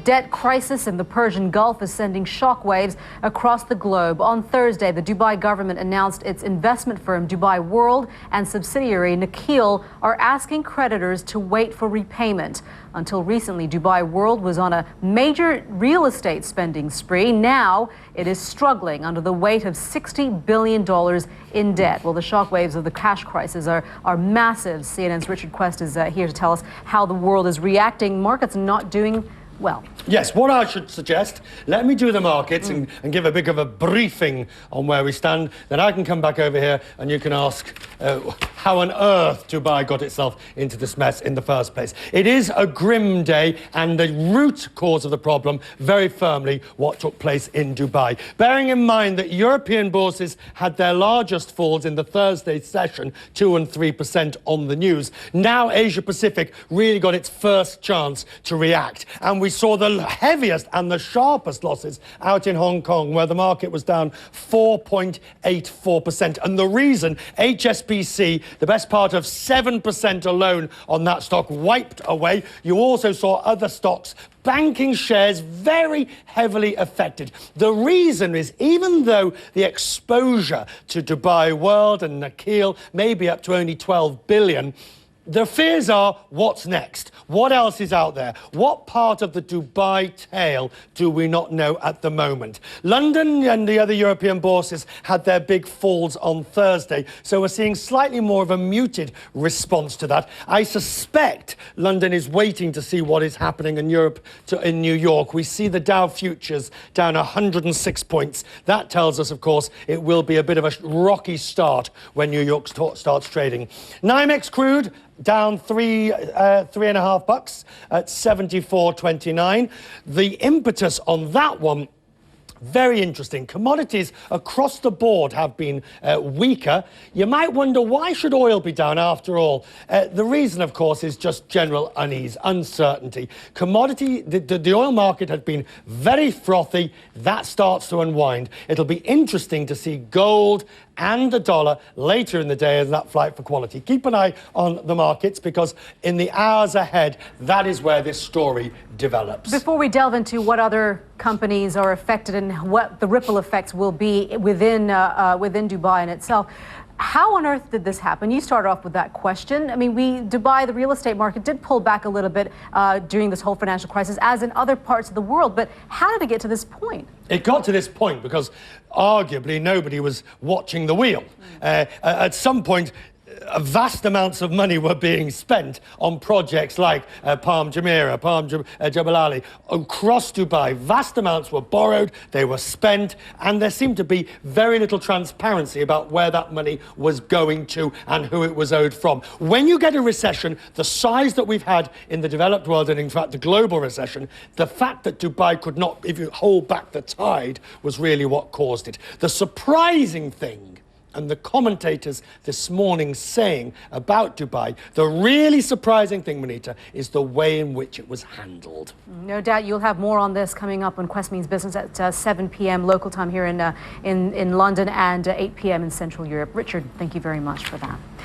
debt crisis in the Persian Gulf is sending shockwaves across the globe. On Thursday, the Dubai government announced its investment firm Dubai World and subsidiary Nakheel are asking creditors to wait for repayment. Until recently, Dubai World was on a major real estate spending spree. Now it is struggling under the weight of $60 billion in debt. Well, the shockwaves of the cash crisis are massive. CNN's Richard Quest is here to tell us how the world is reacting. Markets not doing well. Yes, what I should suggest, let me do the markets and give a bit of a briefing on where we stand. Then I can come back over here and you can ask how on earth Dubai got itself into this mess in the first place. It is a grim day, and the root cause of the problem, very firmly, what took place in Dubai. Bearing in mind that European bourses had their largest falls in the Thursday session, 2% and 3% on the news. Now Asia Pacific really got its first chance to react. And we saw the heaviest and the sharpest losses out in Hong Kong, where the market was down 4.84%. And the reason, HSBC, the best part of 7% alone on that stock, wiped away. You also saw other stocks, banking shares, very heavily affected. The reason is, even though the exposure to Dubai World and Nakheel may be up to only 12 billion, the fears are, what's next? What else is out there? What part of the Dubai tale do we not know at the moment? London and the other European bourses had their big falls on Thursday, so we're seeing slightly more of a muted response to that. I suspect London is waiting to see what is happening in Europe in New York. We see the Dow futures down 106 points. That tells us, of course, it will be a bit of a rocky start when New York starts trading. NYMEX crude down $3.5 at 74.29. The impetus on that one, very interesting. Commodities across the board have been weaker. You might wonder, why should oil be down after all? The reason, of course, is just general unease, uncertainty. The oil market had been very frothy. That starts to unwind. It'll be interesting to see gold and the dollar later in the day as that flight for quality. Keep an eye on the markets, because in the hours ahead, that is where this story develops. Before we delve into what other companies are affected and what the ripple effects will be within Dubai in itself, how on earth did this happen? You start off with that question. I mean, Dubai, the real estate market, did pull back a little bit during this whole financial crisis, as in other parts of the world. But how did it get to this point? It got to this point because arguably nobody was watching the wheel. At some point, vast amounts of money were being spent on projects like Palm Jumeirah, Jebel Ali, across Dubai. Vast amounts were borrowed, they were spent, and there seemed to be very little transparency about where that money was going to and who it was owed from. When you get a recession the size that we've had in the developed world, and in fact the global recession, the fact that Dubai could not even hold back the tide was really what caused it. The surprising thing, and the commentators this morning saying about Dubai, the really surprising thing, Monita, is the way in which it was handled. No doubt you'll have more on this coming up on Quest Means Business at 7 p.m. local time here in London and 8 p.m. in Central Europe. Richard, thank you very much for that.